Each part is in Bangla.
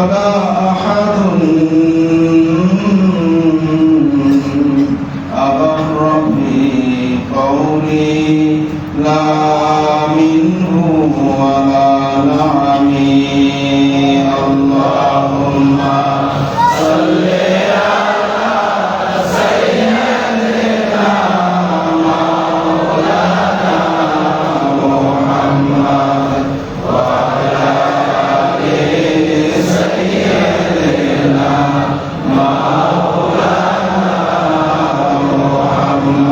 ولا أحد أبر في قولي لا منه ولا نعمي اللهم صل على سيدنا مولانا محمد وعلى آل سيدنا مولانا محمد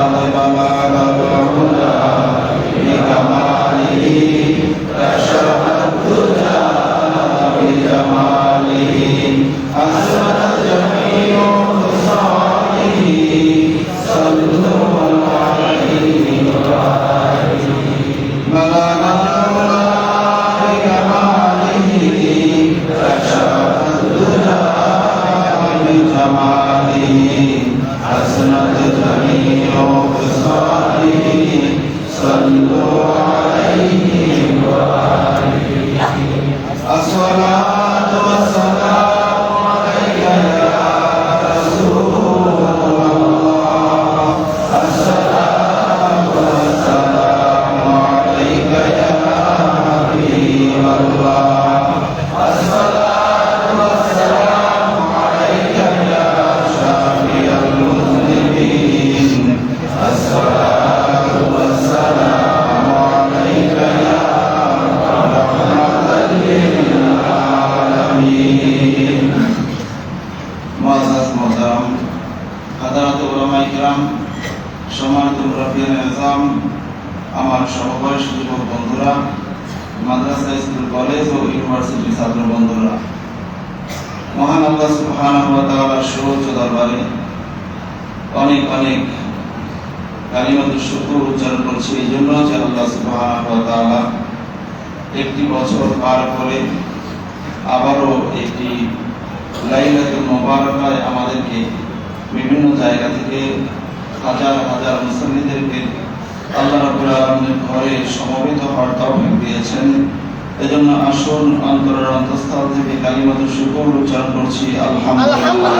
بلغ العلا بكماله كشف الدجى بجماله أسرت جميع خصاله صلوا عليه وآله بلغ العلا بكماله كشف الدجى بجماله حسنت جميع خصاله صلوا عليه وآله الصلاة والسلام عليك يا رسول الله الصلاة والسلام عليك يا حبيب الله الصلاة والسلام عليك يا شافي المذنبين الصلاة والسلام عليك يا رحمة للعالمين معزز محترم حضرات উলামায়ে কিরাম সম্মানিত মুরব্বিয়ানে আযম আমার সহবয়সী যুবক বন্ধুরা মাদ্রাসা স্কুল কলেজ ও ইউনিভার্সিটির ছাত্র বন্ধুরা মহান আল্লাহ সুবহানাহু ওয়া তাআলার সুউচ্চ দরবারে অনেক অনেক কালিমাতুশ শুকর উচ্চারণ করছি এই জন্য যে আল্লাহ সুবহানাহু ওয়া তাআলা একটি বছর পার করে আবারও একটি লাইলাতুল মুবারাকায় আমাদেরকে বিভিন্ন জায়গা থেকে হাজার হাজার মুসল্লিদেরকে আল্লাহ রাব্বুল আলামিনের ঘরে সমবেত হওয়ার তৌফিক দিয়েছেন। এজন্য আসুন অন্তরের অন্তঃস্থল থেকে কালিমাতুশ শুকর উচ্চারণ করছি আলহামদুলিল্লাহ।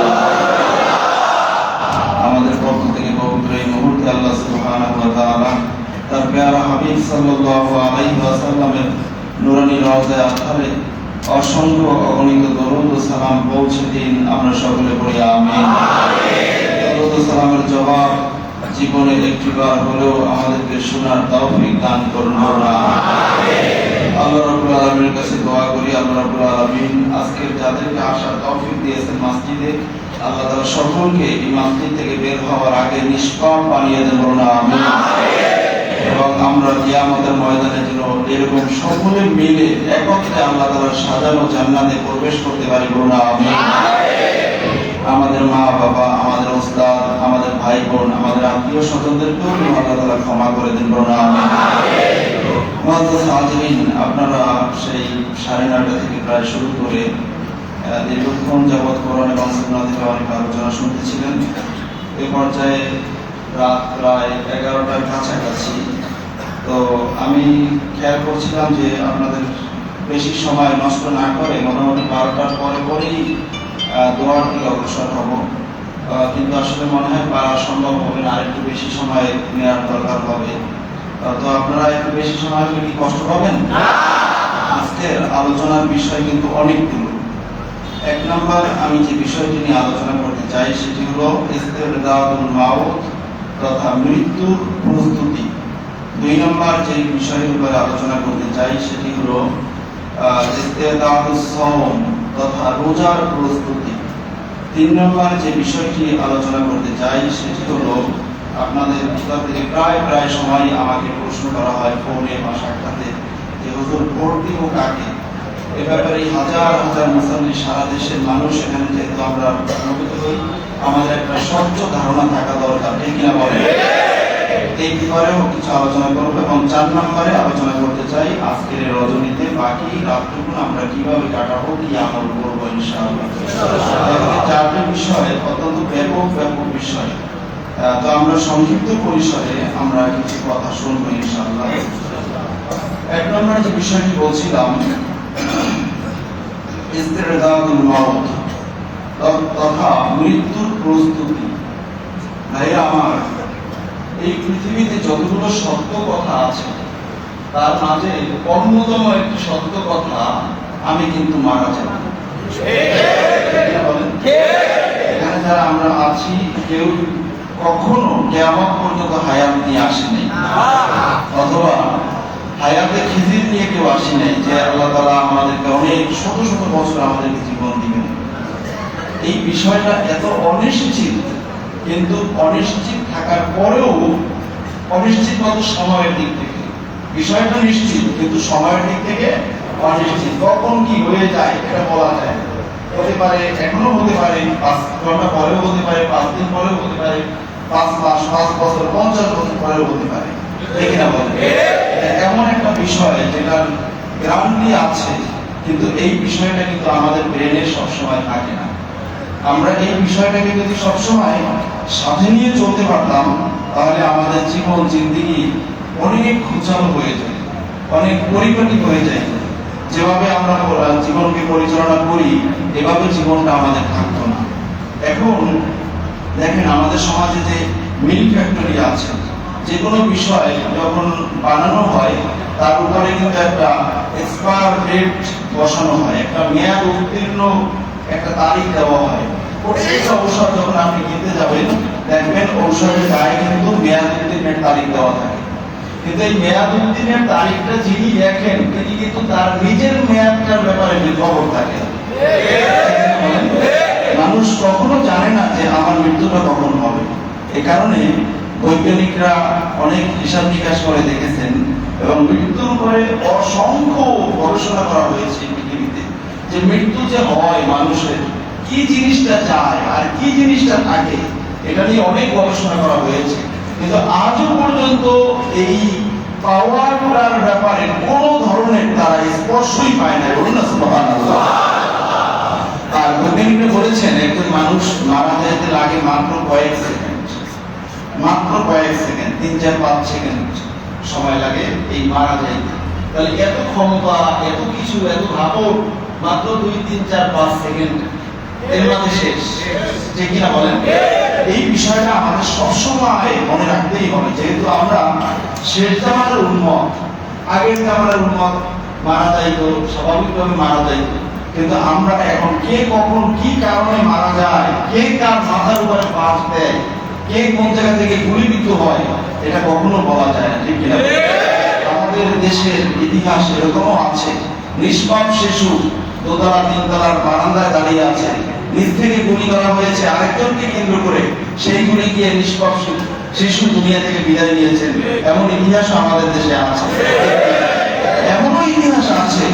আমাদের পক্ষ থেকে পবিত্র এই মুহূর্তে আল্লাহ সুবহানাহু ওয়া তাআলা তার প্যারা হাবিব সাল্লাল্লাহু আলাইহি ওয়াসাল্লামের নূরানী রওজায়ে আতহারে অসংখ্য অগণিত দরুদ ও সালাম পৌঁছে দিন। আমরা সকলে পড়ি আমিন। দরুদ ও সালামের জবাব জীবনে একটিবার হলেও আমাদেরকে শোনার তৌফিক দান করুন আমিন। আল্লাহ রাব্বুল আলামিনের কাছে দোয়া করি আল্লাহ রাব্বুল আলামিন আজকে যাদেরকে আসার তৌফিক দিয়েছেন মসজিদে আল্লাহ তাআলা সকলকে এই মসজিদ থেকে বের হওয়ার আগে নিষ্পাপ বানিয়ে দেন বলুন আমিন। এবং আমরা কিয়ামতের ময়দানে যেন এরকম সকলে মিলে একত্রে আল্লাহ তাআলার সাজানো জান্নাতে প্রবেশ করতে পারি বলুন আমিন। আমাদের মা বাবা, আমাদের ওস্তাদ, আমাদের ভাই বোন, আমাদের আত্মীয় স্বজনদেরকেও আল্লাহ তাআলা ক্ষমা করে দেন বলুন আমিন। মুআজ্জাজ হাজিরিন, আপনারা সেই 9:30 থেকে প্রায় শুরু করে দীর্ঘক্ষণ যাবৎ কোরআন এবং সুন্নাহ থেকে অনেক আলোচনা শুনতেছিলেন। এই পর্যায়ে রাত প্রায় 11টার কাছাকাছি। তো আমি খেয়াল করছিলাম যে আপনাদের বেশি সময় নষ্ট না করে মোটামুটি 12টার পরে পরেই দোয়ার দিকে অগ্রসর হব, কিন্তু আসলে মনে হয় পারা সম্ভব হবে না, আরেকটু বেশি সময় নেওয়ার দরকার হবে। তো আপনারা একটু বেশি সময় হলে কি কষ্ট পাবেন? আজকের আলোচনার বিষয় কিন্তু অনেকগুলো। 1 নম্বর আমি যে বিষয়টি নিয়ে আলোচনা করতে চাই সেটি হলো ইস্তেদাদুল মাউত তথা মৃত্যুর প্রস্তুতি। 2 নম্বর যে বিষয়ের উপর আলোচনা করতে চাই সেটি হলো ইস্তেদাদুস সাওম তথা রোজার প্রস্তুতি। 3 নম্বর যে বিষয়টি আলোচনা করতে চাই সেটি হলো আপনাদের কিতাব থেকে প্রায় সময় আমাকে প্রশ্ন করা হয় ফোনে বা সাক্ষাতে যে হুজুর ভোট দিব কাকে। এ ব্যাপারে হাজার হাজার মুসলিম সারা দেশের মানুষ এখানে যেহেতু আমরা অবগত হই, আমাদের একটা স্বচ্ছ ধারণা থাকা দরকার, ঠিক কিনা বলেন? এই ব্যাপারেও কিছু আলোচনা করবো এবং 4 নম্বরে আলোচনা করতে চাই আজকের রজনীতে বাকি রাতটুকু আমরা কিভাবে কাটাবো, কি আমল করবো ইনশাআল্লাহ। 4টি বিষয় অত্যন্ত ব্যাপক বিষয়। তো আমরা সংক্ষিপ্ত পরিসরে আমরা কিছু কথা শুনবো ইনশাআল্লাহ। 1 নম্বর যে বিষয়টি বলছিলাম, ইস্তেদাদুল মাউত, তথা মৃত্যুর প্রস্তুতি। ভাইরা আমার, এই পৃথিবীতে যতগুলো সত্য কথা আছে তার মাঝে অন্যতম একটি সত্য কথা, আমি কিন্তু মারা যাব। এখানে যারা আমরা আছি কেউ কখনো কিয়ামত পর্যন্ত হায়াত নিয়ে আসেনি, অথবা হায়াতে খিজির নিয়ে কেউ আসি নাই যে আল্লাহ তাআলা আমাদেরকে অনেক শত শত বছর আমাদেরকে জীবন দিবেন। এই বিষয়টা এত অনিশ্চিত, কিন্তু অনিশ্চিত থাকার পরেও অনিশ্চিত কত সময়ের দিক থেকে, বিষয়টা নিশ্চিত কিন্তু সময়ের দিক থেকে অনিশ্চিত। কখন কি হয়ে যায় এটা বলা যায় না। হতে পারে এখনো হতে পারে, 5 ঘন্টা পরেও হতে পারে, 5 দিন পরেও হতে পারে, 5 মাস, 5 বছর, 50 বছর পরেও হতে পারে। ঠিক না বলেন? এমন একটা বিষয় যেটার গ্যারান্টি আছে, কিন্তু এই বিষয়টা কিন্তু আমাদের ব্রেনে সবসময় থাকে না। আমরা এই বিষয়টাকে যদি সবসময় সাথে নিয়ে চলতে পারতাম, তাহলে আমাদের জীবন জিন্দেগি অনেক খুঁচালো হয়ে যায়, অনেক পরিপাটি হয়ে যায়। যেভাবে আমরা জীবনকে পরিচালনা করি, এভাবে জীবনটা আমাদের থাকতো না। এখন দেখেন, আমাদের সমাজে যে মিল্ক ফ্যাক্টরি আছে, যে কোনো বিষয় যখন বানানো হয় তার উপরে কিন্তু একটা এক্সপায়ার ডেট বসানো হয়, একটা মেয়াদ উত্তীর্ণ একটা তারিখ দেওয়া হয়। প্রত্যেকটা ঔষধ যখন আপনি কিনতে যাবেন, দেখবেন ঔষধের গায়ে কিন্তু মেয়াদ উত্তীর্ণের তারিখ দেওয়া থাকে। কিন্তু এই মেয়াদ উত্তীর্ণের তারিখটা যিনি লেখেন, তিনি কিন্তু তার নিজের মেয়াদটার ব্যাপারে খবর থাকে। মানুষ কখনো জানে না যে আমার মৃত্যুটা কখন হবে। এ কারণে বৈজ্ঞানিকরা অনেক হিসাব নিকাশ করে দেখেছেন, এবং মৃত্যুর উপরে অসংখ্য গবেষণা করা হয়েছে পৃথিবীতে, যে মৃত্যু যে হয় মানুষের, কি জিনিসটা যায় আর কি জিনিসটা থাকে, এটা নিয়ে অনেক গবেষণা করা হয়েছে। কিন্তু আজও পর্যন্ত এই পাওয়ারটার ব্যাপারে কোনো ধরনের তারা স্পর্শই পায় না। বলুন না সুবহানাল্লাহ। আর বৈজ্ঞানিকরা বলেছেন, একজন মানুষ মারা যেতে লাগে মাত্র কয়েক সেকেন্ড, মাত্র কয়েক সেকেন্ড, 3, 4, 5 সেকেন্ড সময় লাগে এই মারা যাইতে। তাহলে এত ক্ষমতা, এত কিছু, এত ধাপক মাত্র 2, 3, 4, 5 সেকেন্ড এর মধ্যে শেষ। ঠিক কিনা বলেন? এই বিষয়টা আমাদের সবসময় মনে রাখতেই হবে, যেহেতু আমরা শেষ জামানার উম্মত। আগের জামানার উম্মত মারা যাইতো, স্বাভাবিকভাবে মারা যাইতো, কিন্তু আমরা এখন কে কখন কি কারণে মারা যায়, কে কার মাথার উপরে বাস দেয়, কে কোন জায়গা থেকে গুলিবিদ্ধ হয়, এটা কখনো বলা যায় না। ঠিক কিনা? আমাদের দেশের ইতিহাস এরকমও আছে, নিষ্পাপ শিশু দোতলা 3 তলার বারান্দায় দাঁড়িয়ে আছে, নিচ থেকে গুলি করা হয়েছে আরেকজনকে কেন্দ্র করে, সেই গুলি গিয়ে নিষ্পাপ শিশু দুনিয়া থেকে বিদায় নিয়েছেন। এমন ইতিহাস আমাদের দেশে আছে। এমনও ইতিহাস আছে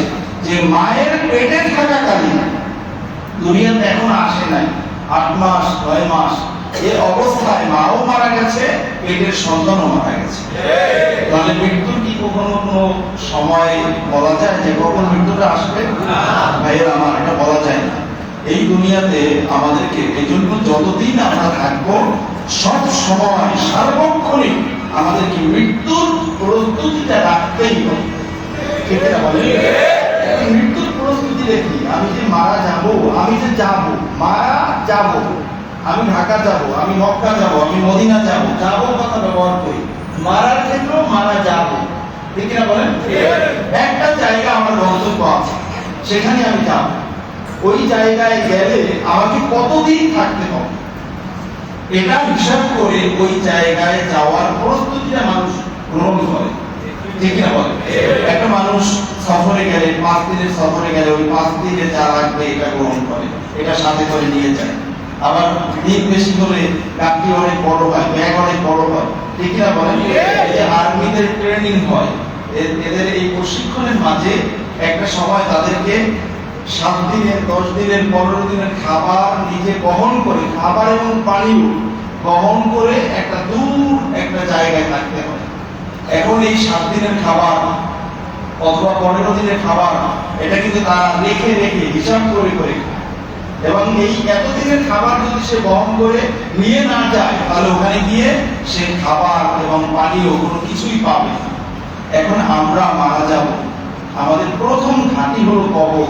যে মায়ের পেটে থাকাকালীন, দুনিয়াতে এখন আসে নাই, 8 মাস 9 মাস এই অবস্থায় মাও মারা গেছে, পেটের সন্তানও মারা গেছে। তাহলে মৃত্যুর কি কখনো কোনো সময় বলা যায় যে কখন মৃত্যুটা আসবে? ভাইয়েরা আমার, এটা বলা যায় না। এই দুনিয়াতে আমাদেরকে এজন্য যতদিন আমরা থাকবো, সব সময় সার্বক্ষণিক আমাদেরকে মৃত্যুর প্রস্তুতিটা রাখতেই হবে। ঠিক না বলেন? মৃত্যুর প্রস্তুতি দেখি, আমি যে মারা যাব, আমি যে যাব, মারা যাব, আমি ঢাকা যাব, আমি মক্কা যাব, আমি মদিনা যাব, যাব কথা ব্যবহার করি, মারার ক্ষেত্রেও মারা যাব। ঠিক না বলেন? একটা জায়গা আমার গন্তব্য আছে, সেখানে আমি যাব। ওই জায়গায় গেলে আমাকে কতদিন থাকতে হবে, এটা হিসাব করে ওই জায়গায় যাওয়ার প্রস্তুতিটা মানুষ গ্রহণ করে। ঠিক না বলেন? একটা মানুষ সফরে গেলে, 5 দিনের সফরে গেলে, ওই 5 দিনে যা লাগবে এটা গ্রহণ করে, এটা সাথে করে নিয়ে যায়। আবার দিন বেশি হলে গাড়ি অনেক বড় হয়, ব্যাগ অনেক বড় হয়। ঠিক না বলেন? এই যে আর্মিদের ট্রেনিং হয়, এদের এই প্রশিক্ষণের মাঝে একটা সময় তাদেরকে 7 দিনের, 10 দিনের, 15 দিনের খাবার নিজে বহন করে, খাবার এবং পানিও বহন করে একটা দূর একটা জায়গায় থাকতে হয়। এখন এই 7 দিনের খাবার অথবা 15 দিনের খাবার, এটা কিন্তু তারা রেখে রেখে হিসাব করে করে খায়। এবং এই এতদিনের খাবার যদি সে বহন করে নিয়ে না যায়, তাহলে ওখানে গিয়ে সে খাবার এবং পানীয় কোনো কিছুই পাবে না। এখন আমরা মারা যাব, আমাদের প্রথম ঘাঁটি হলো কবর।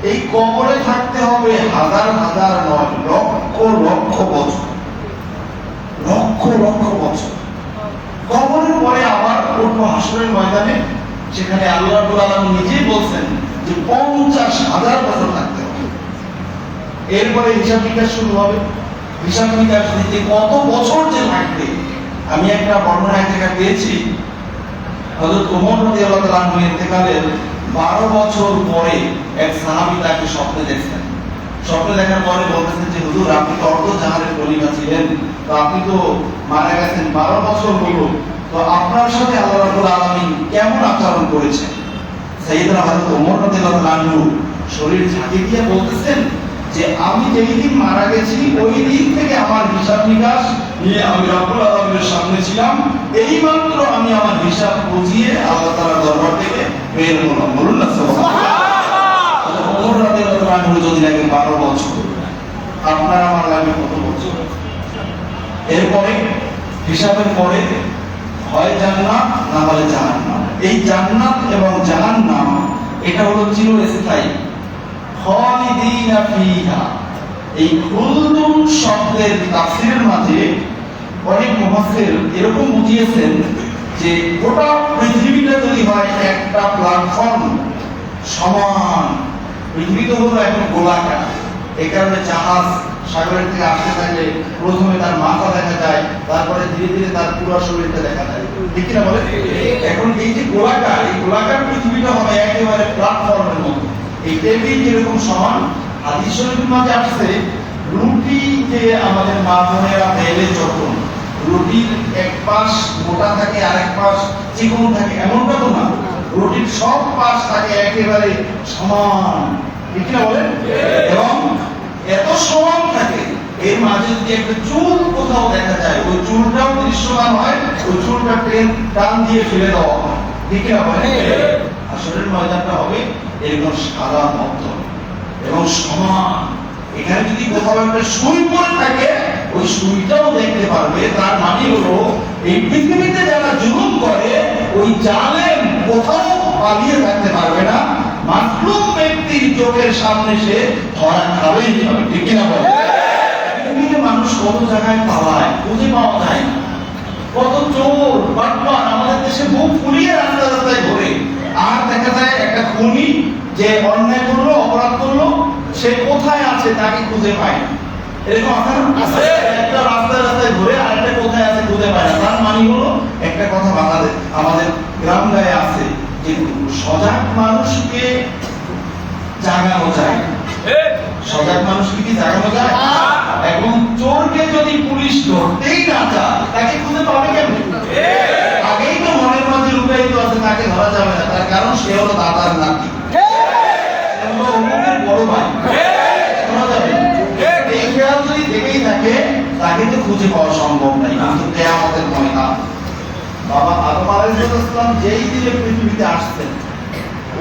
এই কবরে থাকতে হবে হাজার হাজার নয়, লক্ষ লক্ষ বছর, লক্ষ লক্ষ বছর। কবরের পরে আবার উঠবো হাসরের ময়দানে, সেখানে আল্লাহ রাব্বুল আলামিন নিজেই বলছেন যে 50,000 বছর থাকতে হবে। এরপরে হিসাব নিকাশ শুরু হবে। হিসাব নিকাশ দিতে কত বছর যে থাকবে। আমি একটা বর্ণনা এক জায়গায় পেয়েছি, হযরত ওমর রাদিয়াল্লাহু তাআলা আনহু ইন্তেকালের 12 বছর পরে এক সাহাবী তাকে স্বপ্নে দেখছেন। স্বপ্নে দেখার পরে বলতেছেন যে হুজুর, আপনি তো অর্ধজাহানের খলিফা ছিলেন, তো আপনি তো মারা গেছেন 12 বছর হলো, তো আপনার সাথে আল্লাহ রাব্বুল আলামিন কেমন আচরণ করেছেন? সাইয়েদনা হযরত ওমর রাদিয়াল্লাহু আনহু শরীর ঝাঁকি দিয়ে বলতেছেন যে আমি যেই দিন মারা গেছি ওই দিন থেকে আমার হিসাব নিকাশ নিয়ে আমি রব্বুল আলামিনের সামনে ছিলাম, এইমাত্র আমি আমার হিসাব বুঝিয়ে আল্লাহ তাআলার দরবার থেকে বের হলাম। বলুন না সুবহানাল্লাহ। ওমর রাদিয়াল্লাহু আনহু যদি লাগে 12 বছর, আপনার আমার লাগে কত বছর? এরপরে হিসাবের পরে হয় জান্নাত না হলে জাহান্নাম। এই জান্নাত এবং জাহান্নাম এটা হলো চিরস্থায়ী, খালিদিনা ফিহা। এই খুলদুন শব্দের তাফসীরের মাঝে অনেক মুফাসসির এরকম বুঝিয়েছেন যে গোটা পৃথিবীটা যদি হয় একটা প্ল্যাটফর্ম সমান, পৃথিবী তো হলো একটা গোলাকার, এই কারণে জাহাজ সাগরের থেকে আসতে থাকলে প্রথমে তার মাথা দেখা যায়, তারপরে ধীরে ধীরে তার পুরো শরীরটা দেখা যায়, ঠিক কিনা বলে? এখন এই যে গোলাকার, এই গোলাকার পৃথিবীটা হবে একেবারে প্ল্যাটফর্মের মতো, এই টেবিল যেরকম সমান। হাদিস শরীফের মাঝে আসছে রুটি যে আমাদের মা বোনেরা বেলে যখন রুটির এক পাশ মোটা থাকে আর এক পাশ চিকন থাকে, এমনটা তো না, রুটির সব পাশ থাকে একেবারে সমান, ঠিক না বলেন? এবং এত সমান থাকে, এর মাঝে যদি একটা চুল কোথাও দেখা যায় ওই চুলটাও দৃশ্যমান হয়, ওই চুলটা টান দিয়ে ফেলে দেওয়া হয়, ঠিক না বলেন? আসরের ময়দানটা হবে এরকম সাদা মতো এবং সমান। এখানে যদি কোথাও একটা সুই পড়ে থাকে ওই সুইটাও দেখতে পারবে। তার মানে হলো এই পৃথিবীতে যারা জুলুম করে ওই জালেম কোথাও পালিয়ে থাকতে পারবে না, মাসলুম ব্যক্তির চোখের সামনে সে ধরা খাবেই হবে, ঠিক কিনা বলে? পৃথিবীতে মানুষ কত জায়গায় পালায়, খুঁজে পাওয়া যায় না। কত চোর বাটপার আমাদের দেশে মুখ ফুলিয়ে রাস্তা রাস্তায় ঘোরে, আর দেখা যায় একটা খুনি যে অন্যায় করলো, অপরাধ করলো, সে কোথায় আছে তাকে খুঁজে পায় না। এরকম আছে, একটা রাস্তায় রাস্তায় ঘুরে আর একটা কোথায় আছে খুঁজে পায় না। তার মানে হলো একটা কথা বাংলাদেশ আমাদের গ্রাম গায়ে আছে যে সজাগ মানুষকে জাগানো যায়, সজাগ মানুষকে কি জাগানো যায়? এখন চোরকে যদি পুলিশ ধরতেই না চায় তাকে খুঁজে পাবে কেমন? আগেই তো মনের মাঝে লুকায়িত আছে, তাকে ধরা যাবে না, তার কারণ সে হলো দাদার নাতি, বড় ভাই, ধরা যাবে। এই খেয়াল যদি দেখেই থাকে তাকে তো খুঁজে পাওয়া সম্ভব নাই। কিন্তু কিয়ামতের ময়দান বাবা আদম আলাইহিস সালাম যেই দিনে পৃথিবীতে আসছেন,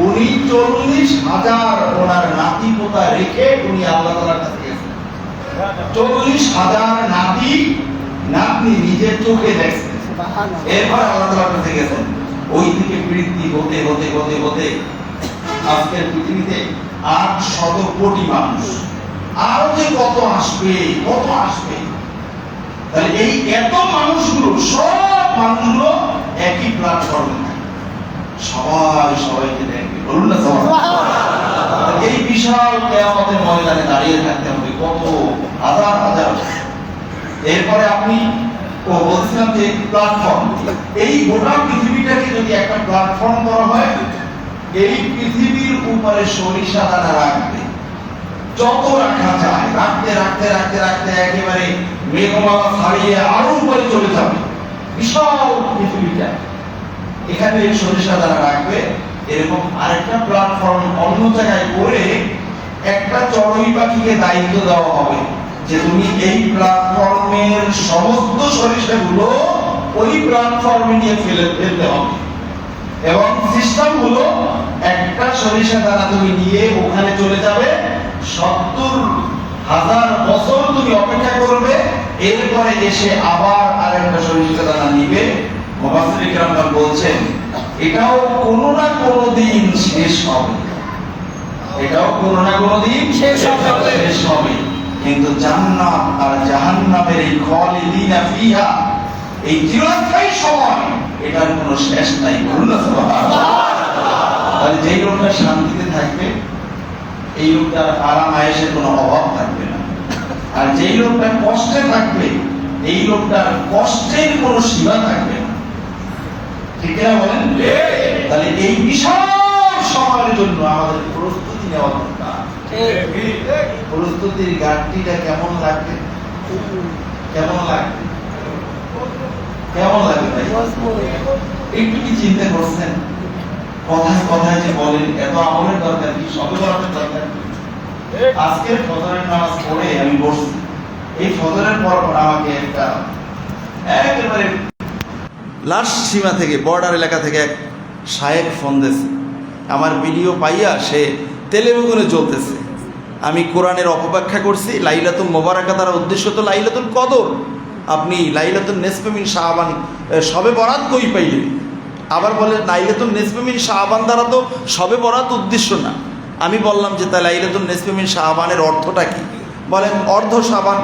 উনি 40,000 ওনার নাতি পোতা রেখে উনি আল্লাহ তাআলার কাছে গেছেন। 40,000 নাতি নাতনি নিজের চোখে দেখছেন, এরপর আল্লাহ তাআলার কাছে গেছেন। ওই থেকে বৃদ্ধি হতে হতে হতে হতে আজকের পৃথিবীতে 800 কোটি মানুষ, আরো যে কত আসবে কত আসবে। তাহলে এই এত মানুষগুলো, সব মানুষগুলো একই প্ল্যাটফর্মে থাকে, সবাই সবাইকে দেখবে, বলুন না সুবহানাল্লাহ। এই বিশাল কিয়ামতের ময়দানে দাঁড়িয়ে থাকতে হবে কত হাজার হাজার। এরপরে আপনি বলছিলাম যে প্ল্যাটফর্ম, এই গোটা পৃথিবীটাকে যদি একটা প্ল্যাটফর্ম করা হয়, এই পৃথিবীর উপরে সরিষা দানা রাখবে, যত রাখা যায় রাখতে রাখতে রাখতে রাখতে একেবারে মেঘমালা ছাড়িয়ে আরো উপরে চলে যাবে বিশাল পৃথিবীটা। এখানে এই সরিষা দানা রাখবে। এরকম আরেকটা প্ল্যাটফর্ম অন্য জায়গায় করে একটা চড়ুই পাখিকে দায়িত্ব দেওয়া হবে যে তুমি এই প্ল্যাটফর্মের সমস্ত সরিষাগুলো ওই প্ল্যাটফর্মে নিয়ে ফেলতে হবে। এবং সিস্টেম হলো একটা সরিষা দানা তুমি নিয়ে ওখানে চলে যাবে, 70,000 বছর তুমি অপেক্ষা করবে, এরপরে এসে আবার আরেকটা সরিষা দানা নিবে। মুফাসসির কিরাম বলছেন এটাও কোনো না কোনো দিন শেষ হবে, এটাও কোনো না কোনো দিন শেষ হবে। শেষ হবে। কিন্তু জান্নাত আর জাহান্নামের এই খালিদিনা ফিহা, এই চিরস্থায়ী সময়, এটার কোনো শেষ নাই। বলুন না সুবহানাল্লাহ। তাহলে যেই লোকটা শান্তিতে থাকবে, এই লোকটার আরাম আয়েশের কোনো অভাব থাকবে না। আর যেই লোকটা কষ্টে থাকবে, এই লোকটার কষ্টের কোনো সীমা থাকবে না। ঠিক না বলেন? তাহলে এই বিশাল সময়ের জন্য আমাদের প্রস্তুতি নেওয়া দরকার। প্রস্তুতির ঘাটতিটা কেমন লাগবে? কেমন লাগবে? কেমন লাগবে ভাই? একটু কি চিন্তা করছেন? কথায় কথায় যে বলেন এত আমলের দরকার কি, সবে বলার দরকার কি? আজকের ফজরের নামাজ পড়ে আমি বসছি, এই ফজরের পর আমাকে একটা একেবারে লাস্ট সীমা থেকে, বর্ডার এলাকা থেকে এক শায়েখ ফোন দিয়েছে। আমার ভিডিও পাইয়া সে তেলে বেগুনে জ্বলতেছে। আমি কোরআনের অপব্যাখ্যা করছি। লাইলাতুল মোবারাকা তার উদ্দেশ্য তো লাইলাতুল কদর। আপনি লাইলাতুল নিসফে মিন শাবান, সবে বরাত কই পাইলেন? আবার বলে লাইলাতুল নিসফে মিন শাবান দ্বারা তো সবে বরাত উদ্দেশ্য না। আমি বললাম যে তা লাইলাতুল নিসফে মিন শাবানের অর্থটা কি? বলেন অর্ধ শাবান।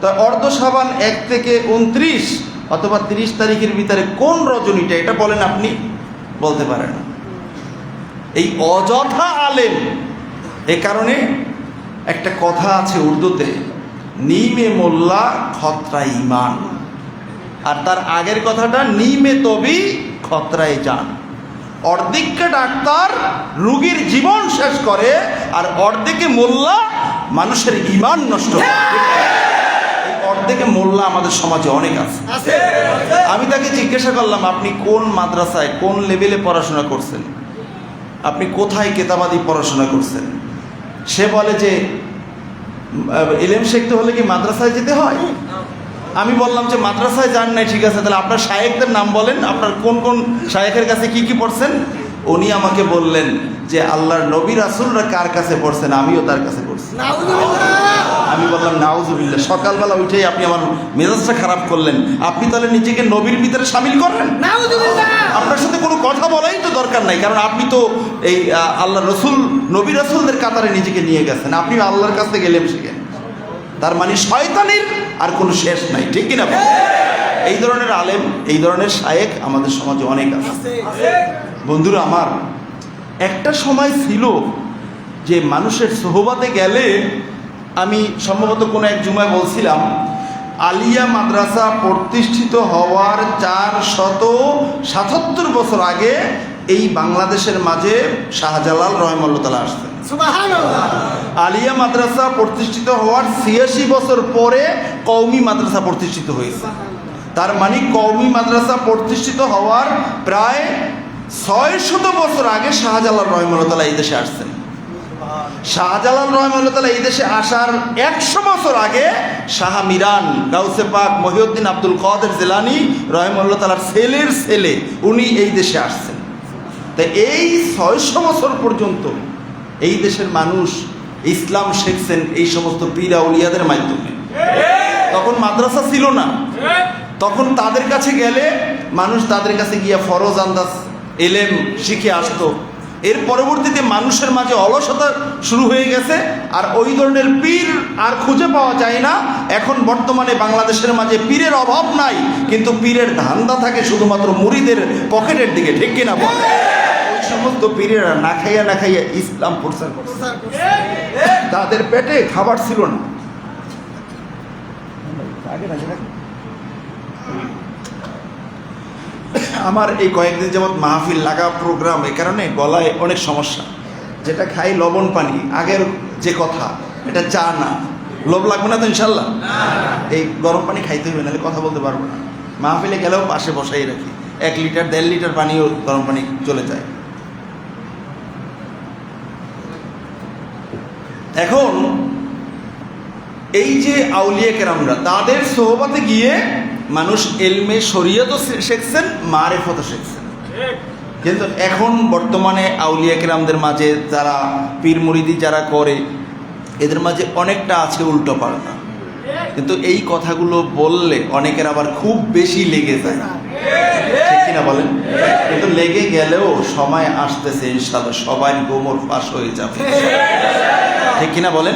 তা অর্ধ শাবান 1 থেকে 29 অথবা 30 তারিখের ভিতরে কোন রজনীটা, এটা বলেন আপনি? বলতে পারেন না। এই অযথা আলেম। এ কারণে একটা কথা আছে উর্দুতে, নিমে মোল্লা খতরাই ইমান, আর তার আগের কথাটা নিমে তবি খতরাই জান। অর্ধেককে ডাক্তার রুগীর জীবন শেষ করে, আর অর্ধেকে মোল্লা মানুষের ঈমান নষ্ট করে। এই অর্ধেকে মোল্লা আমাদের সমাজে অনেক আছে। আমি তাকে জিজ্ঞাসা করলাম, আপনি কোন মাদ্রাসায় কোন লেভেলে পড়াশোনা করছেন, আপনি কোথায় কেতাবাদি পড়াশোনা করছেন? সে বলে যে ইলম শিখতে হলে কি মাদ্রাসায় যেতে হয়? আমি বললাম যে মাদ্রাসায় যান নাই, ঠিক আছে, তাহলে আপনার শায়েখদের নাম বলেন, আপনার কোন কোন শায়েখের কাছে কি কি পড়ছেন? উনি আমাকে বললেন যে আল্লাহর নবী রাসূলরা কার কাছে পড়ছেন, আমিও তার কাছে পড়ছি। আমি বললাম নাউজুবিল্লাহ। সকালবেলা উঠেই আপনি আমার মেজাজটা খারাপ করলেন। আপনি তাহলে নিজেকে নবীর ভিতরে শামিল করলেন? আপনার সাথে কোনো কথা বলাই তো দরকার নাই, কারণ আপনি তো এই আল্লাহ রসুল, নবী রাসূলদের কাতারে নিজেকে নিয়ে গেছেন। আপনি আল্লাহর কাছে গেলেন শিখেন। তার মানে শয়তানির আর কোনো শেষ নাই, ঠিক কিনা? এই ধরনের আলেম, এই ধরনের শায়েখ আমাদের সমাজে অনেক আছে। বন্ধুরা আমার, একটা সময় ছিল যে মানুষের সোহবাতে গেলে, আমি সম্ভবত কোনো এক জুমায় বলছিলাম, আলিয়া মাদ্রাসা প্রতিষ্ঠিত হওয়ার 477 বছর আগে এই বাংলাদেশের মাঝে শাহজালাল রহমাতুল্লাহ তাআলা আসতেন। আলিয়া মাদ্রাসা প্রতিষ্ঠিত হওয়ার 86 বছর পরে কওমি মাদ্রাসা প্রতিষ্ঠিত হয়েছে। তার মানে কওমি মাদ্রাসা প্রতিষ্ঠিত হওয়ার প্রায় 600 বছর আগে শাহজালাল রহমাতুল্লাহ তাআলা এই দেশে আসছেন। শাহজালাল রহমাতুল্লাহ তাআলা এই দেশে আসার 100 বছর আগে শাহ মিরান গাউসে পাক মহিউদ্দিন আব্দুল কাদের জিলানী রহমাতুল্লাহ তাআলার ছেলের ছেলে উনি এই দেশে আসছেন। তাই এই 600 বছর পর্যন্ত এই দেশের মানুষ ইসলাম শিখছেন এই সমস্ত পীর আউলিয়াদের মাধ্যমে। তখন মাদ্রাসা ছিল না, তখন তাদের কাছে গেলে মানুষ তাদের কাছে গিয়া ফরজ আন্দাজ এলেম শিখে আসতো। এর পরবর্তীতে মানুষের মাঝে অলসতা শুরু হয়ে গেছে, আর ওই ধরনের পীর আর খুঁজে পাওয়া যায় না। এখন বর্তমানে বাংলাদেশের মাঝে পীরের অভাব নাই, কিন্তু পীরের ধান্দা থাকে শুধুমাত্র মুরিদের পকেটের দিকে, ঠিক কিনা বলে? ওই সমস্ত পীরেরা না খাইয়া ইসলাম প্রচার করছে। তাদের পেটে খাবার ছিল না। আমার এই কয়েকদিন যাবৎ মাহফিল লাগা প্রোগ্রাম, এই কারণে গলায় অনেক সমস্যা। যেটা খাই লবণ পানি, আগের যে কথা, এটা চা না। লোভ লাগবে না তো ইনশাল্লাহ? এই গরম পানি খাইতে হবে, নাহলে কথা বলতে পারবো না। মাহফিলে গেলেও পাশে বসাই রাখি, 1 লিটার 1.5 লিটার পানিও গরম পানি চলে যায়। এখন এই যে আউলিয়া কেরামরা, তাদের সোহবতে গিয়ে মানুষ এলমে শরীয়তও শিখছেন, মারিফতও শিখছেন। কিন্তু এখন বর্তমানে আউলিয়া কেরামদের মাঝে যারা পীর মুরিদি যারা করে, এদের মাঝে অনেকটা আছে উল্টো পাল্টা। কিন্তু এই কথাগুলো বললে অনেকের আবার খুব বেশি লেগে যায়। কিনা বলেন? কিন্তু লেগে গেলেও সময় আসতেছে ইনশাআল্লাহ সবাই গোমর ফাঁস হয়ে যাবে, ঠিক কিনা বলেন?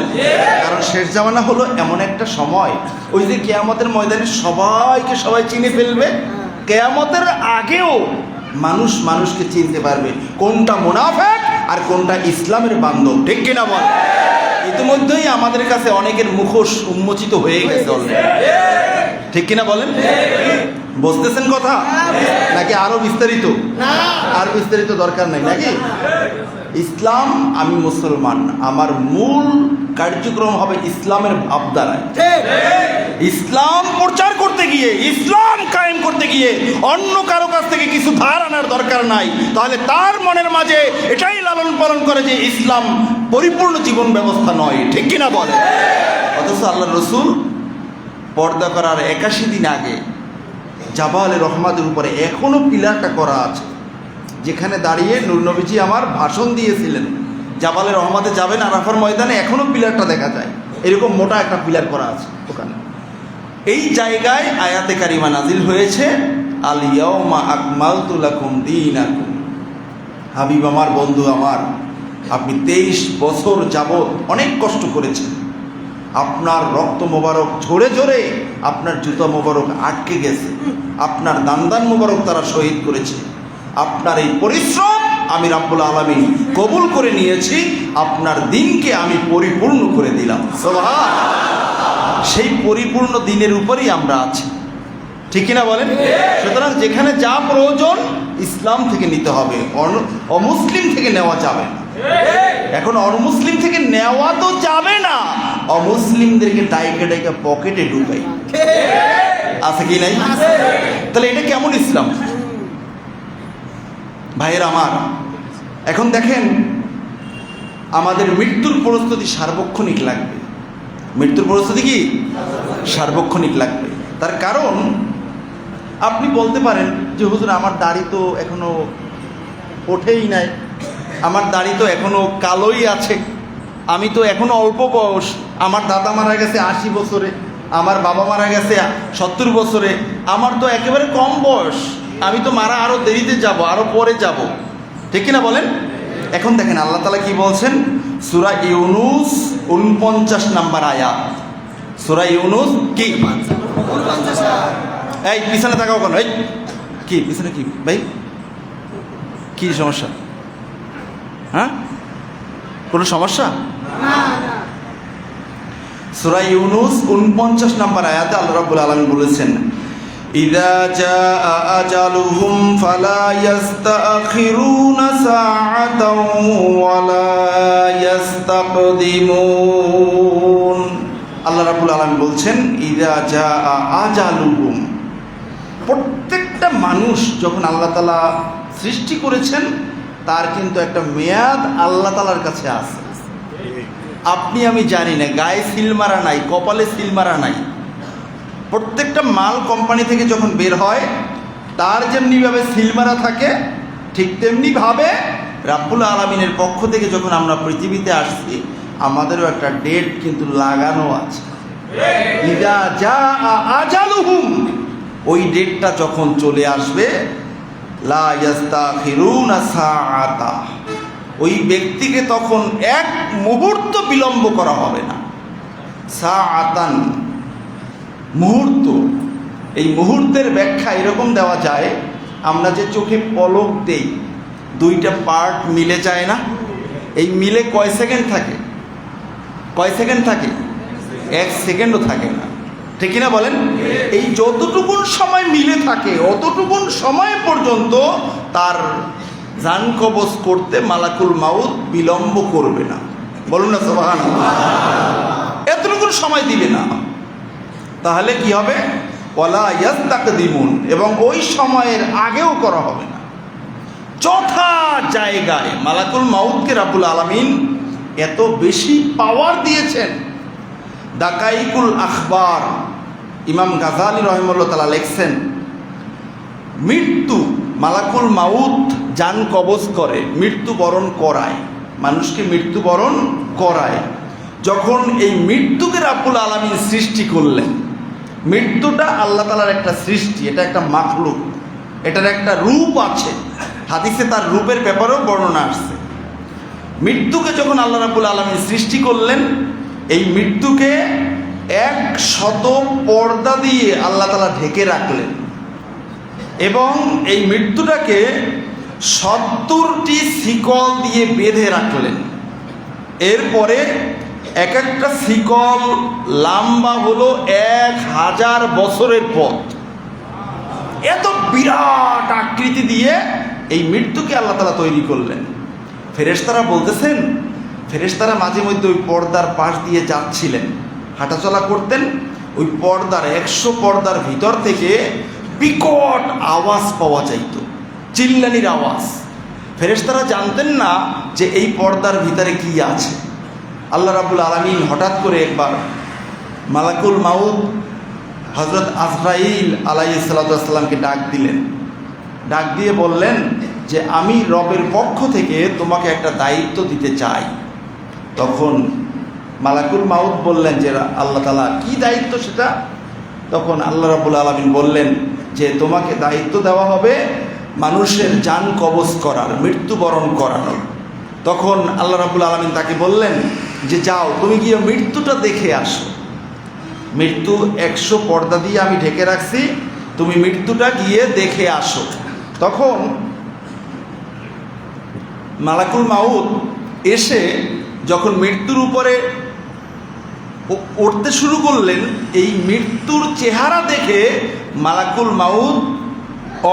কারণ শেষ জামানা হলো এমন একটা সময়, ওই যে কিয়ামতের ময়দানে সবাইকে সবাই চিনে ফেলবে। কিয়ামতের আগেও মানুষ মানুষকে চিনতে পারবে কোনটা মুনাফিক আর কোনটা ইসলামের বান্ধব, ঠিক কিনা বল? ইতিমধ্যেই আমাদের কাছে অনেকের মুখোশ উন্মোচিত হয়ে গেছে অলরেডি, ঠিক কিনা বলেন? বুঝতেছেন কথা নাকি আরো বিস্তারিত? আর বিস্তারিত দরকার নাই নাকি? ইসলাম, আমি মুসলমান, আমার মূল কার্যক্রম হবে ইসলামের ভাবধারায়। ইসলাম প্রচার করতে গিয়ে, ইসলাম কায়েম করতে গিয়ে অন্য কারো কাছ থেকে কিছু ধার আনার দরকার নাই। তাহলে তার মনের মাঝে এটাই লালন পালন করে যে ইসলাম পরিপূর্ণ জীবন ব্যবস্থা নয়, ঠিক কিনা বলে? অথচ আল্লাহ রসুল পর্দা করার 81 দিন আগে জাবালে রহমাতের উপরে এখনো পিলারটা করা আছে, যেখানে দাঁড়িয়ে নূর নবীজি আমার ভাষণ দিয়েছিলেন। জাবালে রহমাতে যাবেন আরাফার ময়দানে, এখনো পিলারটা দেখা যায়, এরকম মোটা একটা পিলার করা আছে ওখানে। এই জায়গায় আয়াতে কারিমা নাজিল হয়েছে, আল ইয়াউমা আকমালতু লাকুম দীনাকুম। হাবিব আমার, বন্ধু আমার, আপনি 23 বছর যাবত অনেক কষ্ট করেছেন, আপনার রক্ত মোবারক ঝরে ঝরে আপনার জুতা মোবারক আটকে গেছে, আপনার দান মোবারক তারা শহীদ করেছে। আপনার এই পরিশ্রম আমি রাব্বুল আলামিন কবুল করে নিয়েছি, আপনার দিনকে আমি পরিপূর্ণ করে দিলাম। সুবহানাল্লাহ। সেই পরিপূর্ণ দিনের উপরেই আমরা আছি, ঠিক কিনা বলেন? সুতরাং যেখানে যা প্রয়োজন ইসলাম থেকে নিতে হবে, অমুসলিম থেকে নেওয়া যাবে না। এখন অমুসলিম থেকে নেওয়া তো যাবে না, অমুসলিমদেরকে ডাইকে ডাইকে পকেটে ঢুকাই, আছে কি নাই? তাহলে এটা কেমন ইসলাম? ভাইয়ের আমার, এখন দেখেন আমাদের মৃত্যুর প্রস্তুতি সার্বক্ষণিক লাগবে। মৃত্যুর প্রস্তুতি কি সার্বক্ষণিক লাগবে। তার কারণ আপনি বলতে পারেন যে হুজুর আমার দাড়ি তো এখনো ওঠেই নাই, আমার দাড়ি তো এখনো কালোই আছে, আমি তো এখনো অল্প বয়স, আমার দাদা মারা গেছে 80 বছরে, আমার বাবা মারা গেছে 70 বছরে, আমার তো একেবারে কম বয়স, আমি তো মারা আরো দেরিতে যাব, আরো পরে যাব, ঠিক কিনা বলেন? এখন দেখেন আল্লাহ তাআলা কি বলছেন, সূরা ইউনূস 49 নম্বর আয়াত। সূরা ইউনূস কি? এই পিছনে থাকাও কেন? এই কি পিছনে কি ভাই, কি সমস্যা? হ্যাঁ, কোনো সমস্যা? সূরা ইউনূস 49 নম্বর আয়াতে আল্লাহ রাব্বুল আলামিন বলেছেন, ইযা জাআ আজালুহুম ফালা ইস্তাখিরুনা সাআতাও ওয়ালা ইস্তাকদিমুন। আল্লাহ রাব্বুল আলামিন বলছেন, ইযা জাআ আজালুহুম, প্রত্যেকটা মানুষ যখন আল্লাহ তাআলা সৃষ্টি করেছেন তার কিন্তু একটা মেয়াদ আল্লাহ তাআলার কাছে আছে। আপনি আমি জানি না, গায়ে সিল মারা নাই, কপালে সিল মারা নাই। প্রত্যেকটা মাল কোম্পানি থেকে যখন বের হয় তার যেমনিভাবে সিল মারা থাকে, ঠিক তেমনিভাবে রাব্বুল আলামিনের পক্ষ থেকে যখন আমরা পৃথিবীতে আসছি আমাদেরও একটা ডেট কিন্তু লাগানো আছে। ইযা জাআ আজালুহুম, ওই ডেটটা যখন চলে আসবে, লা ইস্তাখিরুনা সাআতা, ওই ব্যক্তিকে তখন এক মুহূর্ত বিলম্ব করা হবে না। সাআতান, মুহূর্ত। এই মুহূর্তের ব্যাখ্যা এরকম দেওয়া যায়, আমরা যে চোখে পলক দেই, দুইটা পার্ট মিলে যায় না, এই মিলে কয় সেকেন্ড থাকে? কয় সেকেন্ড থাকে? 1 সেকেন্ডও থাকে না, ঠিক না বলেন? এই যতটুকুন সময় মিলে থাকে অতটুকুন সময় পর্যন্ত তার জান কবজ করতে মালাকুল মাউত বিলম্ব করবে না। বলুন না সুবহানাল্লাহ। এতটুকুন সময় দিবে না। তাহলে কি হবে? ওয়ালা ইয়াস্তাকদিমুন, এবং ওই সময়ের আগেও করা হবে না। যথা জায়গায় মালাকুল মাউতকে রাব্বুল আলামিন এত বেশি পাওয়ার দিয়েছেন। দাকাইকুল আখবার ইমাম গাজালি রহিমাহুল্লাহ তাআলা লিখছেন, মৃত্যু, মালাকুল মাউত জান কবজ করে, মৃত্যুবরণ করায়, মানুষকে মৃত্যুবরণ করায়। যখন এই মৃত্যুকে রাব্বুল আলামিন সৃষ্টি করলেন, মৃত্যুটা আল্লাহ তাআলার একটা সৃষ্টি, এটা একটা মাখলুক, এটার একটা রূপ আছে, হাদিসে তার রূপের ব্যাপারেও বর্ণনা আসছে। মৃত্যুকে যখন আল্লাহ রাব্বুল আলামিন সৃষ্টি করলেন, এই মৃত্যুকে 100 পর্দা দিয়ে আল্লাহ তাআলা ঢেকে রাখলেন এবং এই মৃত্যুটাকে 70টি শিকল দিয়ে বেঁধে রাখলেন। এরপরে এক একটা শিকল লম্বা হলো 1000 বছরের পথ। এত বিরাট আকৃতি দিয়ে এই মৃত্যুকে আল্লাহ তাআলা তৈরি করলেন। ফেরেশতারা বলতেছেন, ফেরেশতারা মাঝে মধ্যে ওই পর্দার পাশ দিয়ে যাচ্ছিলেন, হাঁটাচলা করতেন। ওই পর্দার 100 পর্দার ভিতর থেকে বিকট আওয়াজ পাওয়া যাইত, চিল্লানির আওয়াজ। ফেরেশতারা জানতেন না যে এই পর্দার ভিতরে কি আছে। আল্লাহ রাব্বুল আলামিন হঠাৎ করে একবার মালাকুল মাউত হযরত আজরাইল আলাইহিস সালামকে ডাক দিলেন। ডাক দিয়ে বললেন যে আমি রবের পক্ষ থেকে তোমাকে একটা দায়িত্ব দিতে চাই। তখন মালাকুল মাউত বললেন যে আল্লাহ তাআলা কি দায়িত্ব সেটা? তখন আল্লাহ রাব্বুল আলামিন বললেন যে তোমাকে দায়িত্ব দেওয়া হবে মানুষের জান কবজ করার, মৃত্যুবরণ করানোর। তখন আল্লাহ রাব্বুল আলামিন তাকে বললেন যে যাও তুমি গিয়ে মৃত্যুটা দেখে আসো। মৃত্যু 100 পর্দা দিয়ে আমি ঢেকে রাখছি, তুমি মৃত্যুটা গিয়ে দেখে আসো। তখন মালাকুল মাউত এসে যখন মৃত্যুর উপরে উঠতে শুরু করলেন, এই মৃত্যুর চেহারা দেখে মালাকুল মাউত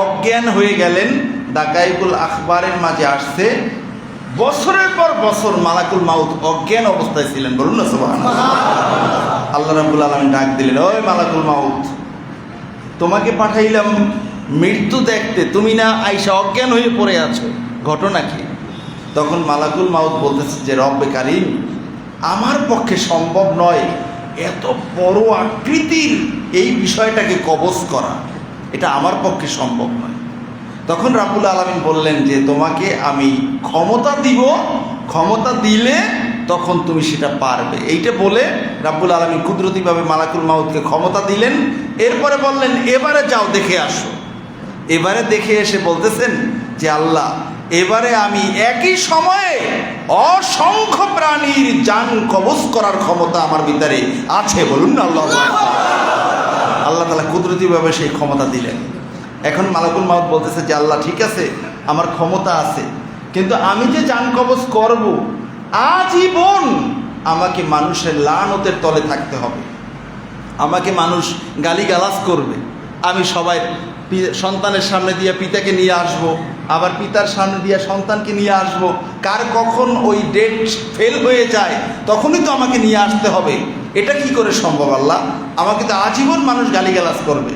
অজ্ঞান হয়ে গেলেন। দাকাইকুল আখবারের মাঝে আসছে বছরের পর বছর মালাকুল মাউত অজ্ঞান অবস্থায় ছিলেন। বলুন না সুবহানাল্লাহ। আল্লাহ রাব্বুল আলামিন ডাক দিলেন, ওই মালাকুল মাউত, তোমাকে পাঠাইলাম মৃত্যু দেখতে, তুমি না আইসা অজ্ঞান হয়ে পড়ে আছো, ঘটনা কি? তখন মালাকুল মাউত বলতেছে যে রব্বে কারীম, আমার পক্ষে সম্ভব নয় এত বড় আকৃতির এই বিষয়টাকে কবজ করা, এটা আমার পক্ষে সম্ভব নয়। তখন রাব্বুল আলামিন বললেন যে তোমাকে আমি ক্ষমতা দিব, ক্ষমতা দিলে তখন তুমি সেটা পারবে। এইটা বলে রাব্বুল আলামিন কুদরতিভাবে মালাকুল মাউতকে ক্ষমতা দিলেন। এরপরে বললেন এবারে যাও দেখে আসো। এবারে দেখে এসে বলতেছেন যে আল্লাহ, এবারে আমি একই সময়ে অসংখ্য প্রাণীর জান কবজ করার ক্ষমতা আমার ভিতরে আছে। বলুন না আল্লাহু আকবার। আল্লাহ তাআলা কুদরতিভাবে সেই ক্ষমতা দিলেন। এখন মালাকুল মাউত বলতেছে যে আল্লাহ ঠিক আছে, আমার ক্ষমতা আছে, কিন্তু আমি যে জান কবজ করব আজীবন আমাকে মানুষের লানতের তলে থাকতে হবে। আমাকে মানুষ গালিগালাজ করবে, আমি সবাই সন্তানের সামনে দিয়ে পিতাকে নিয়ে আসব, আবার পিতার সামনে দিয়ে সন্তানকে নিয়ে আসব। কার কখন ওই ডেট ফেল হয়ে যায় তখনই তো আমাকে নিয়ে আসতে হবে। এটা কি করে সম্ভব আল্লাহ? আমাকে তো আজীবন মানুষ গালিগালাজ করবে।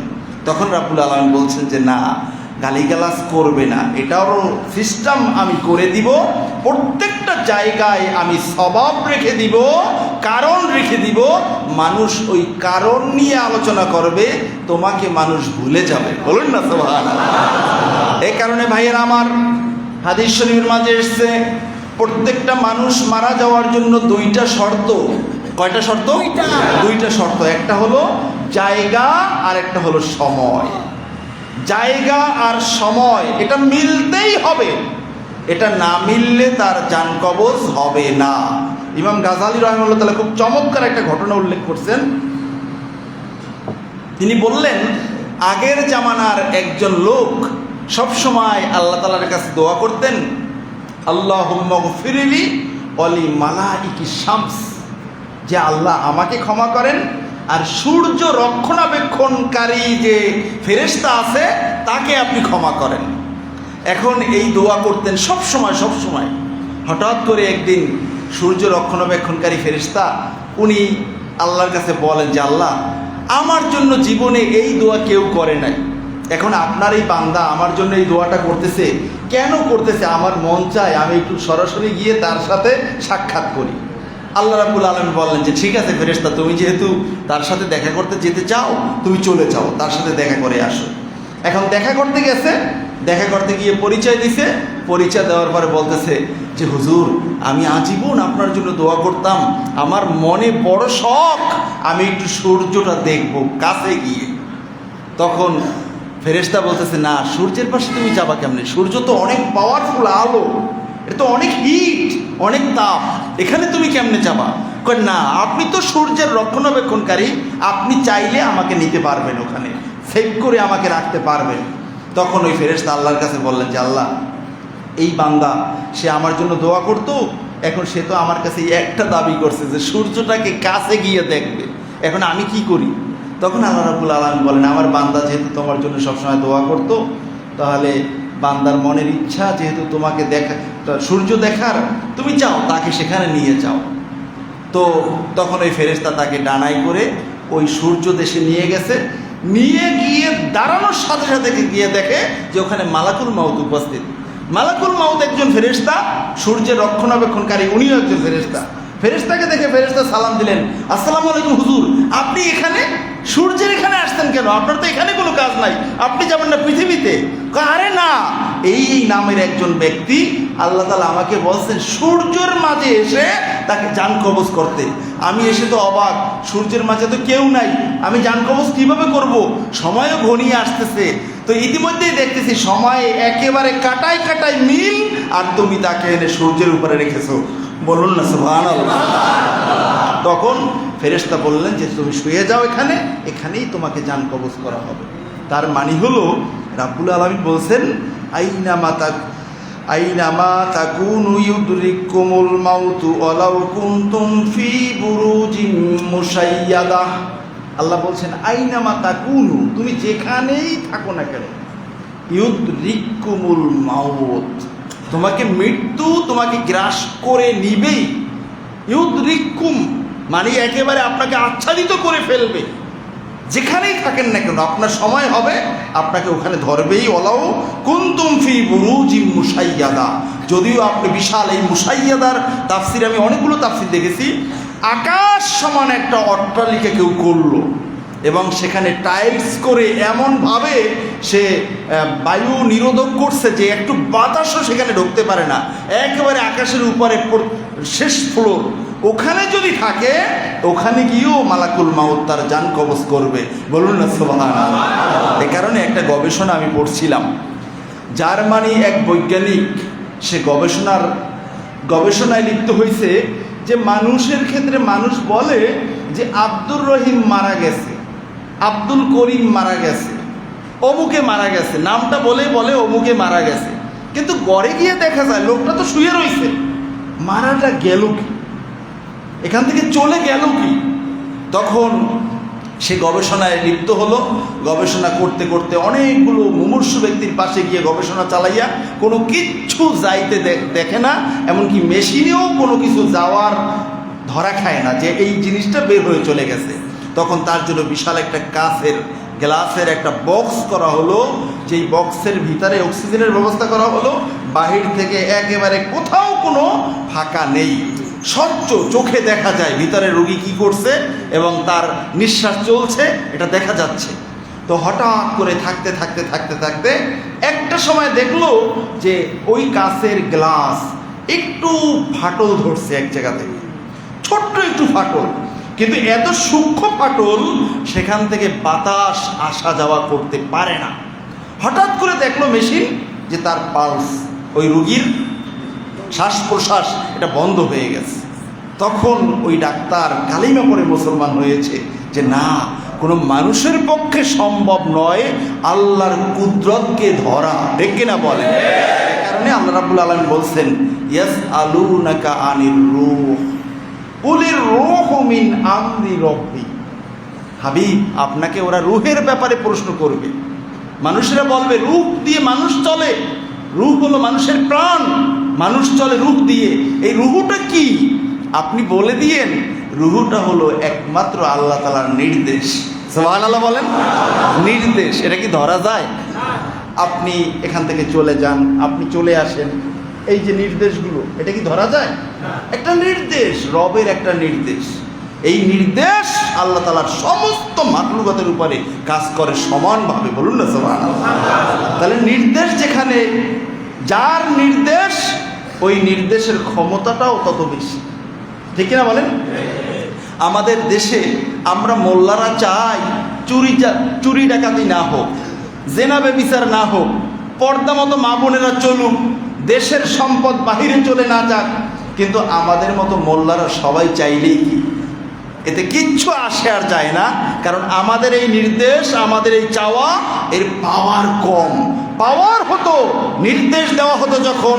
তখন রাব্বুল আলামিন বলছেন যে না, গালিগালাজ করবে না, এটারও সিস্টেম আমি করে দিব। প্রত্যেকটা জায়গায় আমি সবাব রেখে দিব, কারণ রেখে দিব। মানুষ ওই কারণ নিয়ে আলোচনা করবে, তোমাকে মানুষ ভুলে যাবে। বলুন না সুবহানাল্লাহ। এই কারণে ভাইয়েরা আমার, হাদিস শরীফের মাঝে এসেছে প্রত্যেকটা মানুষ মারা যাওয়ার জন্য 2টা শর্ত। কয়টা শর্ত? 2টা শর্ত। একটা হলো জায়গা আর একটা হলো সময়। জায়গা আর সময় এটা মিলতেই হবে, এটা না মিললে তার জান কবজ হবে না। ইমাম গাজালি রাহিমাহুল্লাহ তাআলা খুব চমৎকার একটা ঘটনা উল্লেখ করছেন। তিনি বললেন আগের জামানার একজন লোক সবসময় আল্লাহ তাআলার কাছে দোয়া করতেন, আল্লাহুম্মা গফিরলি ওয়ালি মালাইকি শামস, যে আল্লাহ আমাকে ক্ষমা করেন আর সূর্য রক্ষণাবেক্ষণকারী যে ফেরেশতা আছে তাকে আপনি ক্ষমা করেন। এখন এই দোয়া করতেন সব সময়। হঠাৎ করে একদিন সূর্য রক্ষণাবেক্ষণকারী ফেরেশতা উনি আল্লাহর কাছে বলেন যে আল্লাহ, আমার জন্য জীবনে এই দোয়া কেউ করে নাই, এখন আপনার এই বান্দা আমার জন্য এই দোয়াটা করতেছে, কেন করতেছে? আমার মন চায় আমি একটু সরাসরি গিয়ে তার সাথে সাক্ষাৎ করি। আল্লাহ রাব্বুল আলামিন বললেন যে ঠিক আছে ফেরেশতা, তুমি যেহেতু তার সাথে দেখা করতে যেতে চাও, তুমি চলে যাও, তার সাথে দেখা করে আসো। এখন দেখা করতে গেছে, দেখা করতে গিয়ে পরিচয় দিছে। পরিচয় দেওয়ার পরে বলতেছে যে হুজুর, আমি আজীবন আপনার জন্য দোয়া করতাম, আমার মনে বড় শখ আমি একটু সূর্যটা দেখব কাছে গিয়ে। তখন ফেরেশতা বলতেছে, না, সূর্যের পাশে তুমি যাবা কেমনে? সূর্য তো অনেক পাওয়ারফুল আলো, এটা তো অনেক হিট, অনেক তাপ, এখানে তুমি কেমনে যাবা? কয়, না, আপনি তো সূর্যের রক্ষণাবেক্ষণকারী, আপনি চাইলে আমাকে নিতে পারবেন, ওখানে সেভ করে আমাকে রাখতে পারবেন। তখন ওই ফেরেশতা আল্লাহর কাছে বললেন যে, আল্লাহ, এই বান্দা সে আমার জন্য দোয়া করতো, এখন সে তো আমার কাছে একটা দাবি করছে যে সূর্যটাকে কাছে গিয়ে দেখবে, এখন আমি কি করি? তখন আল্লাহ রাব্বুল আলামিন বলেন, আমার বান্দা যেহেতু তোমার জন্য সবসময় দোয়া করতো, তাহলে বান্দার মনের ইচ্ছা যেহেতু তোমাকে দেখা, সূর্য দেখার, তুমি যাও, তাকে সেখানে নিয়ে যাও। তো তখন ওই ফেরেশতা তাকে ডানায় করে ওই সূর্য দেশে নিয়ে গেছে, নিয়ে গিয়ে দাঁড়ানোর সাথে সাথে গিয়ে দেখে যে ওখানে মালাকুল মাউত উপস্থিত। মালাকুল মাউত একজন ফেরেশতা, সূর্যের রক্ষণাবেক্ষণকারী, উনিও একজন ফেরেশতা। ফেরেশতাকে দেখে ফেরেশতা সালাম দিলেন, আসসালামু আলাইকুম হুজুর, আপনি এখানে সূর্যের এখানে আসতেন কেন? আপনার তো এখানে কোনো কাজ নাই, আপনি যাবেন না পৃথিবীতে? আরে না, এই নামের একজন ব্যক্তি আল্লাহ তাআলা আমাকে বলছেন সূর্যের মাঝে এসে তাকে জান কবজ করতে। আমি এসে তো অবাক, সূর্যের মাঝে তো কেউ নাই, আমি জান কবজ কীভাবে করব? সময়ও ঘনিয়ে আসতেছে, তো ইতিমধ্যেই দেখতেছি সময় একেবারে কাটায় কাটায় মিল, আর তুমি তাকে এনে সূর্যের উপরে রেখেছো। বলুন না সুবহানাল্লাহ। তখন ফেরেশতা বললেন যে তুমি শুয়ে যাও, এখানেই তোমাকে জান কবজ করা হবে। তার মানে হলো রাব্বুল আলামিন বলছেন, আইনামা তাকুনু ইউদরিকুমুল মাউতু ওয়ালাউ কুনতুম ফি বুরুজিম মুশাইয়াদা। আল্লাহ বলছেন, আইনামা তাকুনু, তুমি যেখানেই থাকো না কেন, ইউদরিকুমুল মাউত, তোমাকে মৃত্যু তোমাকে গ্রাস করে নিবেই। ইউদরিকুম মানে একেবারে আপনাকে আচ্ছাদিত করে ফেলবে, যেখানেই থাকেন না কেন আপনার সময় হবে, আপনাকে ওখানে ধরবেই। ওয়ালাউ কুনতুম ফি বুরুজিম মুশাইয়াদা, যদিও আপনি বিশাল, এই মুশাইয়াদার তাফসির আমি অনেকগুলো তাফসির দেখেছি, আকাশ সমান একটা অট্টালিকা কেউ করলো এবং সেখানে টাইলস করে এমনভাবে সে বায়ু নিরোধক করছে যে একটু বাতাসও সেখানে ঢুকতে পারে না, একেবারে আকাশের উপরে শেষ ফ্লোর, ওখানে যদি থাকে ওখানে গিয়েও মালাকুল মাউত তার জান কবজ করবে। বলুন না সুবহানাল্লাহ। এ কারণে একটা গবেষণা আমি পড়ছিলাম, জার্মানি এক বৈজ্ঞানিক, সে গবেষণায় লিপ্ত হয়েছে যে মানুষের ক্ষেত্রে মানুষ বলে যে আব্দুর রহিম মারা গেছে, আব্দুল করিম মারা গেছে, অমুকে মারা গেছে, নামটা বলে অমুকে মারা গেছে, কিন্তু ঘরে গিয়ে দেখা যায় লোকটা তো শুয়ে রয়েছে, মারাটা গেল কি, এখান থেকে চলে গেল কি? তখন সে গবেষণায় লিপ্ত হলো, গবেষণা করতে করতে অনেকগুলো মুমূর্ষু ব্যক্তির পাশে গিয়ে গবেষণা চালাইয়া কোনো কিচ্ছু যাইতে দেখে না, এমনকি মেশিনেও কোনো কিছু যাওয়ার ধরা খায় না যে এই জিনিসটা বের হয়ে চলে গেছে। তখন তার জন্য বিশাল একটা কাচের গ্লাসের একটা বক্স করা হলো, যেই বক্সের ভিতরে অক্সিজেনের ব্যবস্থা করা হলো, বাহির থেকে একেবারে কোথাও কোনো ফাঁকা নেই, স্বচ্ছ চোখে দেখা যায় ভিতরে রোগী কি করছে এবং তার নিঃশ্বাস চলছে, এটা দেখা যাচ্ছে। তো হঠাৎ করে থাকতে থাকতে থাকতে থাকতে একটা সময় দেখলো যে ওই কাচের গ্লাস একটু ফাটল ধরছে এক জায়গা থেকে, ছোট্ট একটু ফাটল, কিন্তু এত সূক্ষ্ম ফাটল সেখান থেকে বাতাস আসা যাওয়া করতে পারে না। হঠাৎ করে দেখলো মেশিন যে তার পালস, ওই রুগীর শ্বাস প্রশ্বাস এটা বন্ধ হয়ে গেছে। তখন ওই ডাক্তার কালিমা পড়ে মুসলমান হয়েছে যে না, কোনো মানুষের পক্ষে সম্ভব নয় আল্লাহর কুদরতকে ধরা, ঠিক কিনা বলেন? এই কারণে আল্লাহ রাব্বুল আলামিন বলছেন, ইয়াসআলুনাকা আনির রূহ কুলির রূহু মিন আমরি রব্বি। হাবিব, আপনাকে ওরা রূহের ব্যাপারে প্রশ্ন করবে, মানুষেরা বলবে রূহ দিয়ে মানুষ চলে, রূহ হলো মানুষের প্রাণ, মানুষ চলে রূহ দিয়ে, এই রূহটা কি? আপনি বলে দিয়েন রূহটা হলো একমাত্র আল্লাহ তাআলার নির্দেশ। সুবহানাল্লাহ বলেন, নির্দেশ, এটা কি ধরা যায়? আপনি এখান থেকে চলে যান, আপনি চলে আসেন, এই যে নির্দেশগুলো, এটা কি ধরা যায়? একটা নির্দেশ, রবের একটা নির্দেশ। এই নির্দেশ আল্লাহ তাআলার সমস্ত মাখলুকাতের উপরে কাজ করে সমানভাবে। বলুন না সুবহানাল্লাহ। তাহলে নির্দেশ যেখানে, যার নির্দেশ, ওই নির্দেশের ক্ষমতাটাও তত বেশি, ঠিক কিনা বলেন? আমাদের দেশে আমরা মোল্লারা চাই চুরি ডাকাতি না হোক, জেনাবে বিচার না হোক, পর্দা মতো মা বোনেরা চলুক, দেশের সম্পদ বাহিরে চলে না যাক, কিন্তু আমাদের মতো মোল্লারা সবাই চাইলেই কি এতে কিচ্ছু আসে আর যায় না। কারণ আমাদের এই নির্দেশ, আমাদের এই চাওয়া, এর পাওয়ার কম। পাওয়ার হতো, নির্দেশ দেওয়া হতো যখন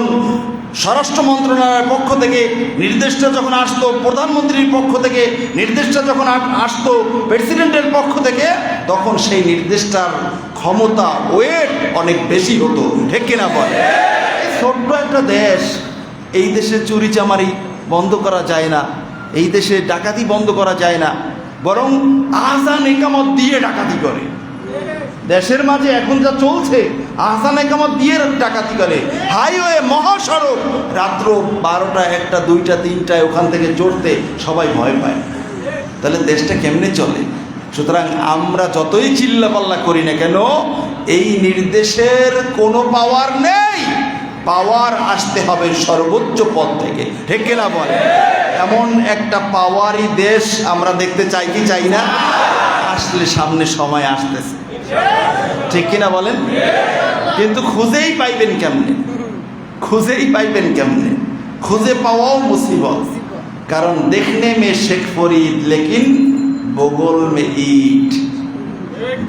স্বরাষ্ট্র মন্ত্রণালয়ের পক্ষ থেকে নির্দেশটা যখন আসতো, প্রধানমন্ত্রীর পক্ষ থেকে নির্দেশটা যখন আসতো, প্রেসিডেন্টের পক্ষ থেকে, তখন সেই নির্দেশটার ক্ষমতা, ওয়েট অনেক বেশি হতো। ঠিক কিনা বলে? ছোট্ট একটা দেশ, এই দেশে চুরি চামারি বন্ধ করা যায় না, এই দেশে ডাকাতি বন্ধ করা যায় না, বরং আজান একামত দিয়ে ডাকাতি করে। দেশের মাঝে এখন যা চলছে, আজান একামত দিয়ে ডাকাতি করে। হাইওয়ে, মহাসড়ক, রাত্র 12টা, 1টা, 2টা, 3টায় ওখান থেকে চড়তে সবাই ভয় পায়। তাহলে দেশটা কেমনে চলে? সুতরাং আমরা যতই চিল্লাপাল্লা করি না কেন, এই নির্দেশের কোনো পাওয়ার নেই। পাওয়ার আসতে হবে সর্বোচ্চ পদ থেকে। ঠিক কিনা বলে? এমন একটা পাওয়ারই দেশ আমরা দেখতে চাই কি চাই না? আসলে সামনে সময় আসতেছে। ঠিক কিনা বলেন? কিন্তু খুঁজেই পাইবেন কেমনে? খুঁজেই পাইবেন কেমনে? খুঁজে পাওয়াও মুসিবত। কারণ দেখনে মে শেখ ফরিদ, লেকিন বগল মে ইট।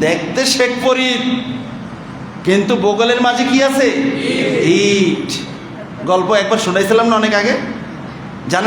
দেখতে শেখ ফরিদ, কিন্তু বগলের মাঝে কি আছে? ইট। গল্প একবার শোনাইছিলাম না অনেক আগে, জানেন?